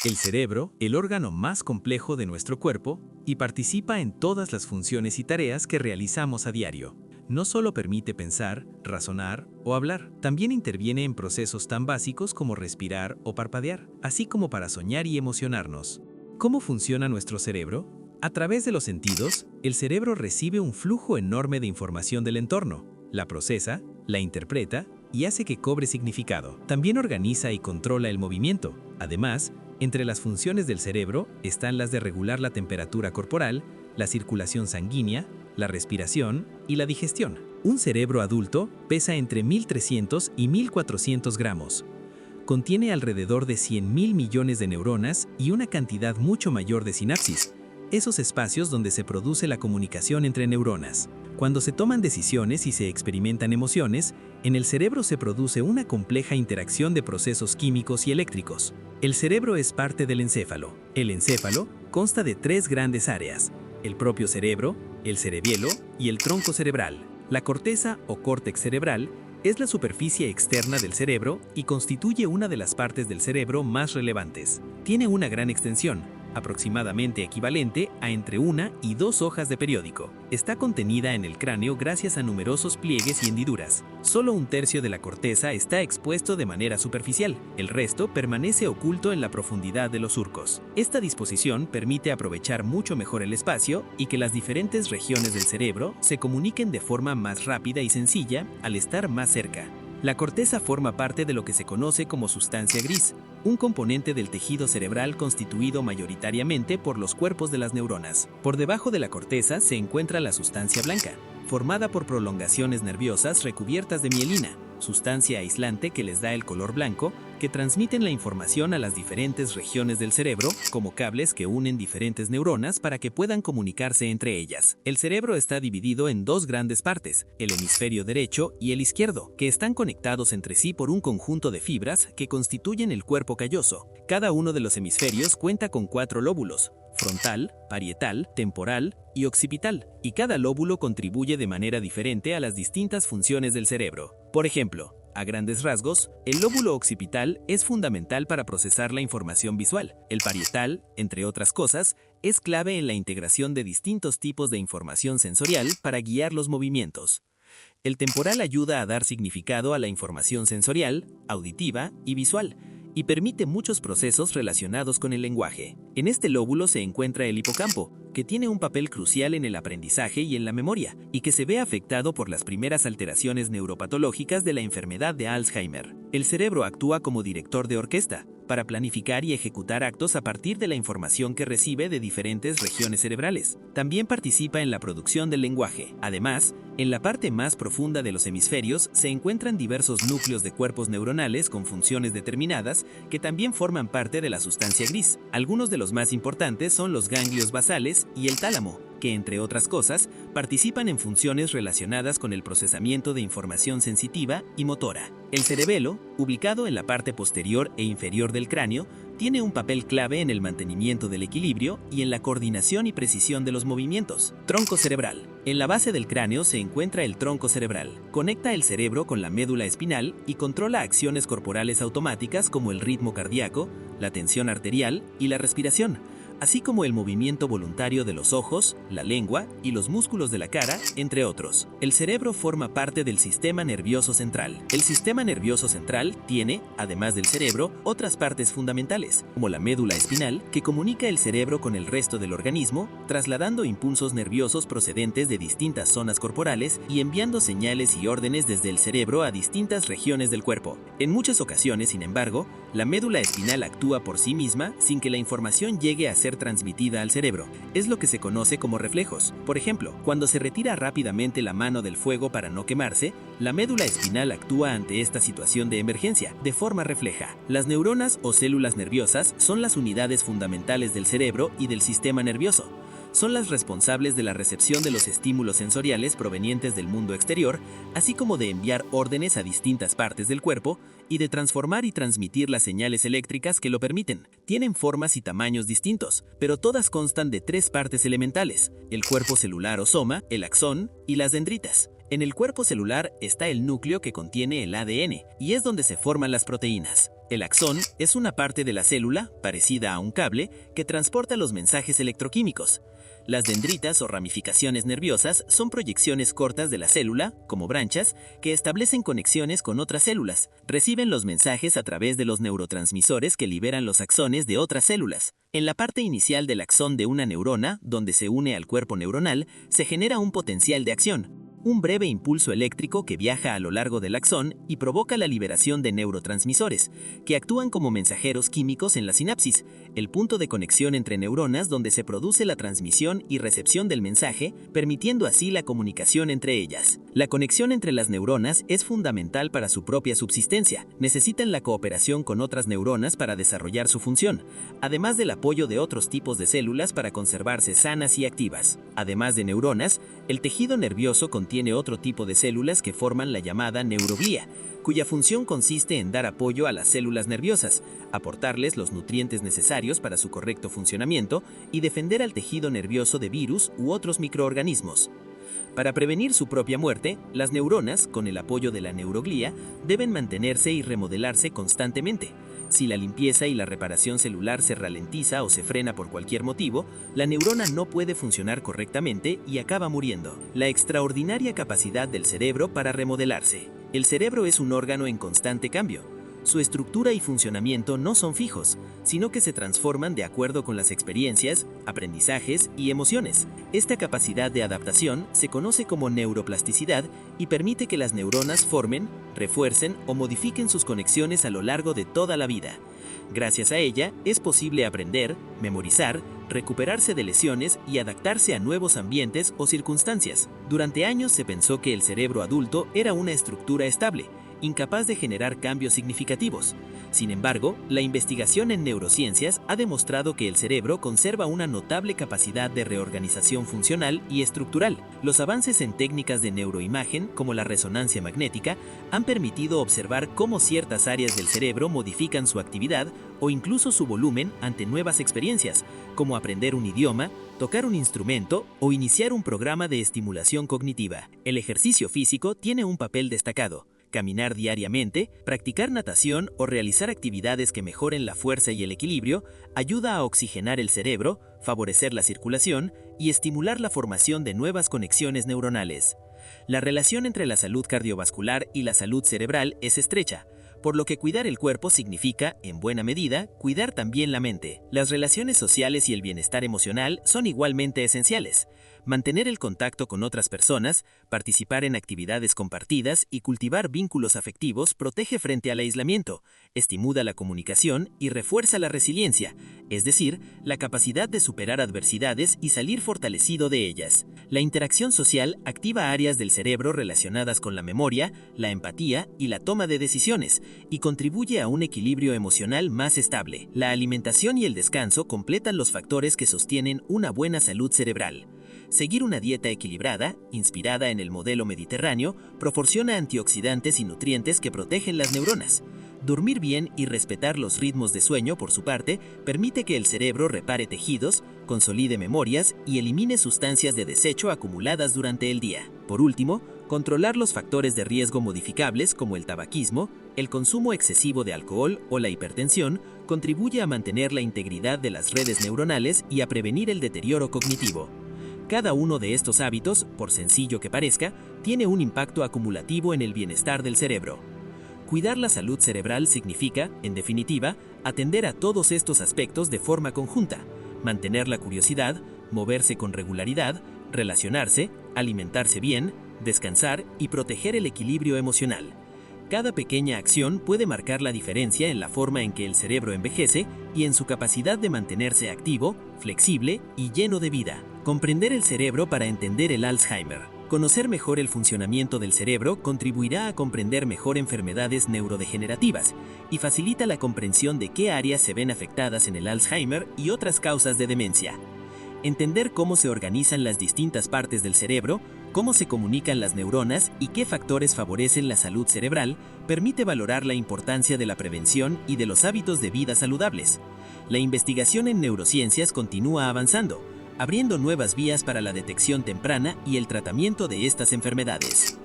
El cerebro, el órgano más complejo de nuestro cuerpo, y participa en todas las funciones y tareas que realizamos a diario. No solo permite pensar, razonar o hablar, también interviene en procesos tan básicos como respirar o parpadear, así como para soñar y emocionarnos. ¿Cómo funciona nuestro cerebro? A través de los sentidos, el cerebro recibe un flujo enorme de información del entorno, la procesa, la interpreta y hace que cobre significado. También organiza y controla el movimiento. Además, entre las funciones del cerebro están las de regular la temperatura corporal, la circulación sanguínea, la respiración y la digestión. Un cerebro adulto pesa entre 1.300 y 1.400 gramos. Contiene alrededor de 100.000 millones de neuronas y una cantidad mucho mayor de sinapsis, esos espacios donde se produce la comunicación entre neuronas. Cuando se toman decisiones y se experimentan emociones, en el cerebro se produce una compleja interacción de procesos químicos y eléctricos. El cerebro es parte del encéfalo. El encéfalo consta de 3 grandes áreas: el propio cerebro, el cerebelo y el tronco cerebral. La corteza o córtex cerebral es la superficie externa del cerebro y constituye una de las partes del cerebro más relevantes. Tiene una gran extensión, aproximadamente equivalente a entre 1 y 2 hojas de periódico. Está contenida en el cráneo gracias a numerosos pliegues y hendiduras. Solo 1/3 de la corteza está expuesto de manera superficial, el resto permanece oculto en la profundidad de los surcos. Esta disposición permite aprovechar mucho mejor el espacio y que las diferentes regiones del cerebro se comuniquen de forma más rápida y sencilla al estar más cerca. La corteza forma parte de lo que se conoce como sustancia gris, un componente del tejido cerebral constituido mayoritariamente por los cuerpos de las neuronas. Por debajo de la corteza se encuentra la sustancia blanca, formada por prolongaciones nerviosas recubiertas de mielina, sustancia aislante que les da el color blanco, que transmiten la información a las diferentes regiones del cerebro, como cables que unen diferentes neuronas para que puedan comunicarse entre ellas. El cerebro está dividido en 2 grandes partes, el hemisferio derecho y el izquierdo, que están conectados entre sí por un conjunto de fibras que constituyen el cuerpo calloso. Cada uno de los hemisferios cuenta con 4 lóbulos: frontal, parietal, temporal y occipital, y cada lóbulo contribuye de manera diferente a las distintas funciones del cerebro. Por ejemplo, a grandes rasgos, el lóbulo occipital es fundamental para procesar la información visual. El parietal, entre otras cosas, es clave en la integración de distintos tipos de información sensorial para guiar los movimientos. El temporal ayuda a dar significado a la información sensorial, auditiva y visual, y permite muchos procesos relacionados con el lenguaje. En este lóbulo se encuentra el hipocampo, que tiene un papel crucial en el aprendizaje y en la memoria, y que se ve afectado por las primeras alteraciones neuropatológicas de la enfermedad de Alzheimer. El cerebro actúa como director de orquesta, para planificar y ejecutar actos a partir de la información que recibe de diferentes regiones cerebrales. También participa en la producción del lenguaje. Además, en la parte más profunda de los hemisferios se encuentran diversos núcleos de cuerpos neuronales con funciones determinadas que también forman parte de la sustancia gris. Algunos de los más importantes son los ganglios basales y el tálamo, que entre otras cosas participan en funciones relacionadas con el procesamiento de información sensitiva y motora. El cerebelo, ubicado en la parte posterior e inferior del cráneo, tiene un papel clave en el mantenimiento del equilibrio y en la coordinación y precisión de los movimientos. Tronco cerebral. En la base del cráneo se encuentra el tronco cerebral. Conecta el cerebro con la médula espinal y controla acciones corporales automáticas como el ritmo cardíaco, la tensión arterial y la respiración, así como el movimiento voluntario de los ojos, la lengua y los músculos de la cara, entre otros. El cerebro forma parte del sistema nervioso central. El sistema nervioso central tiene, además del cerebro, otras partes fundamentales, como la médula espinal, que comunica el cerebro con el resto del organismo, trasladando impulsos nerviosos procedentes de distintas zonas corporales y enviando señales y órdenes desde el cerebro a distintas regiones del cuerpo. En muchas ocasiones, sin embargo, la médula espinal actúa por sí misma sin que la información llegue a ser transmitida al cerebro. Es lo que se conoce como reflejos. Por ejemplo, cuando se retira rápidamente la mano del fuego para no quemarse, la médula espinal actúa ante esta situación de emergencia, de forma refleja. Las neuronas o células nerviosas son las unidades fundamentales del cerebro y del sistema nervioso. Son las responsables de la recepción de los estímulos sensoriales provenientes del mundo exterior, así como de enviar órdenes a distintas partes del cuerpo y de transformar y transmitir las señales eléctricas que lo permiten. Tienen formas y tamaños distintos, pero todas constan de 3 partes elementales: el cuerpo celular o soma, el axón y las dendritas. En el cuerpo celular está el núcleo que contiene el ADN y es donde se forman las proteínas. El axón es una parte de la célula, parecida a un cable, que transporta los mensajes electroquímicos. Las dendritas o ramificaciones nerviosas son proyecciones cortas de la célula, como branchas, que establecen conexiones con otras células. Reciben los mensajes a través de los neurotransmisores que liberan los axones de otras células. En la parte inicial del axón de una neurona, donde se une al cuerpo neuronal, se genera un potencial de acción, un breve impulso eléctrico que viaja a lo largo del axón y provoca la liberación de neurotransmisores, que actúan como mensajeros químicos en la sinapsis, el punto de conexión entre neuronas donde se produce la transmisión y recepción del mensaje, permitiendo así la comunicación entre ellas. La conexión entre las neuronas es fundamental para su propia subsistencia. Necesitan la cooperación con otras neuronas para desarrollar su función, además del apoyo de otros tipos de células para conservarse sanas y activas. Además de neuronas, el tejido nervioso contiene otro tipo de células que forman la llamada neuroglía, cuya función consiste en dar apoyo a las células nerviosas, aportarles los nutrientes necesarios para su correcto funcionamiento y defender al tejido nervioso de virus u otros microorganismos. Para prevenir su propia muerte, las neuronas, con el apoyo de la neuroglía, deben mantenerse y remodelarse constantemente. Si la limpieza y la reparación celular se ralentiza o se frena por cualquier motivo, la neurona no puede funcionar correctamente y acaba muriendo. La extraordinaria capacidad del cerebro para remodelarse. El cerebro es un órgano en constante cambio. Su estructura y funcionamiento no son fijos, sino que se transforman de acuerdo con las experiencias, aprendizajes y emociones. Esta capacidad de adaptación se conoce como neuroplasticidad y permite que las neuronas formen, refuercen o modifiquen sus conexiones a lo largo de toda la vida. Gracias a ella, es posible aprender, memorizar, recuperarse de lesiones y adaptarse a nuevos ambientes o circunstancias. Durante años se pensó que el cerebro adulto era una estructura estable, incapaz de generar cambios significativos. Sin embargo, la investigación en neurociencias ha demostrado que el cerebro conserva una notable capacidad de reorganización funcional y estructural. Los avances en técnicas de neuroimagen, como la resonancia magnética, han permitido observar cómo ciertas áreas del cerebro modifican su actividad o incluso su volumen ante nuevas experiencias, como aprender un idioma, tocar un instrumento o iniciar un programa de estimulación cognitiva. El ejercicio físico tiene un papel destacado. Caminar diariamente, practicar natación o realizar actividades que mejoren la fuerza y el equilibrio ayuda a oxigenar el cerebro, favorecer la circulación y estimular la formación de nuevas conexiones neuronales. La relación entre la salud cardiovascular y la salud cerebral es estrecha, por lo que cuidar el cuerpo significa, en buena medida, cuidar también la mente. Las relaciones sociales y el bienestar emocional son igualmente esenciales. Mantener el contacto con otras personas, participar en actividades compartidas y cultivar vínculos afectivos protege frente al aislamiento, estimula la comunicación y refuerza la resiliencia, es decir, la capacidad de superar adversidades y salir fortalecido de ellas. La interacción social activa áreas del cerebro relacionadas con la memoria, la empatía y la toma de decisiones, y contribuye a un equilibrio emocional más estable. La alimentación y el descanso completan los factores que sostienen una buena salud cerebral. Seguir una dieta equilibrada, inspirada en el modelo mediterráneo, proporciona antioxidantes y nutrientes que protegen las neuronas. Dormir bien y respetar los ritmos de sueño, por su parte, permite que el cerebro repare tejidos, consolide memorias y elimine sustancias de desecho acumuladas durante el día. Por último, controlar los factores de riesgo modificables como el tabaquismo, el consumo excesivo de alcohol o la hipertensión contribuye a mantener la integridad de las redes neuronales y a prevenir el deterioro cognitivo. Cada uno de estos hábitos, por sencillo que parezca, tiene un impacto acumulativo en el bienestar del cerebro. Cuidar la salud cerebral significa, en definitiva, atender a todos estos aspectos de forma conjunta, mantener la curiosidad, moverse con regularidad, relacionarse, alimentarse bien, descansar y proteger el equilibrio emocional. Cada pequeña acción puede marcar la diferencia en la forma en que el cerebro envejece y en su capacidad de mantenerse activo, flexible y lleno de vida. Comprender el cerebro para entender el Alzheimer. Conocer mejor el funcionamiento del cerebro contribuirá a comprender mejor enfermedades neurodegenerativas y facilita la comprensión de qué áreas se ven afectadas en el Alzheimer y otras causas de demencia. Entender cómo se organizan las distintas partes del cerebro, cómo se comunican las neuronas y qué factores favorecen la salud cerebral permite valorar la importancia de la prevención y de los hábitos de vida saludables. La investigación en neurociencias continúa avanzando, abriendo nuevas vías para la detección temprana y el tratamiento de estas enfermedades.